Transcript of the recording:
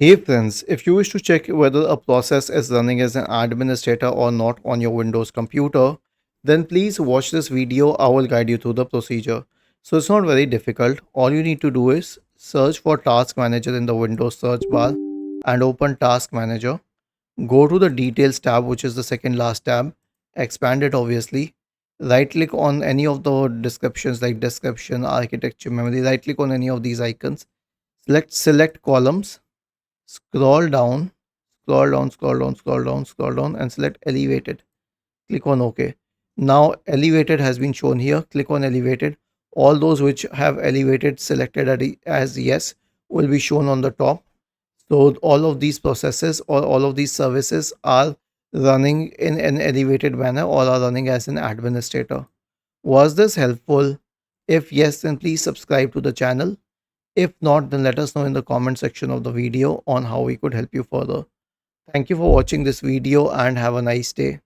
Hey friends, if you wish to check whether a process is running as an administrator or not on your Windows computer, then please watch this video. I will guide you through the procedure. So it's not very difficult. All you need to do is search for Task Manager in the Windows search bar and open Task Manager. Go to the Details tab, which is the second last tab. Expand it obviously. Right click on any of the descriptions like description, architecture, memory. Right click on any of these icons. Select columns. Scroll down, scroll down, scroll down, scroll down, scroll down, and select elevated. Click on OK. Now elevated has been shown here. Click on elevated. All those which have elevated selected as yes will be shown on the top. So all of these processes or all of these services are running in an elevated manner or are running as an administrator. Was this helpful? If yes, then please subscribe to the channel. If not, then let us know in the comment section of the video on how we could help you further. Thank you for watching this video and have a nice day.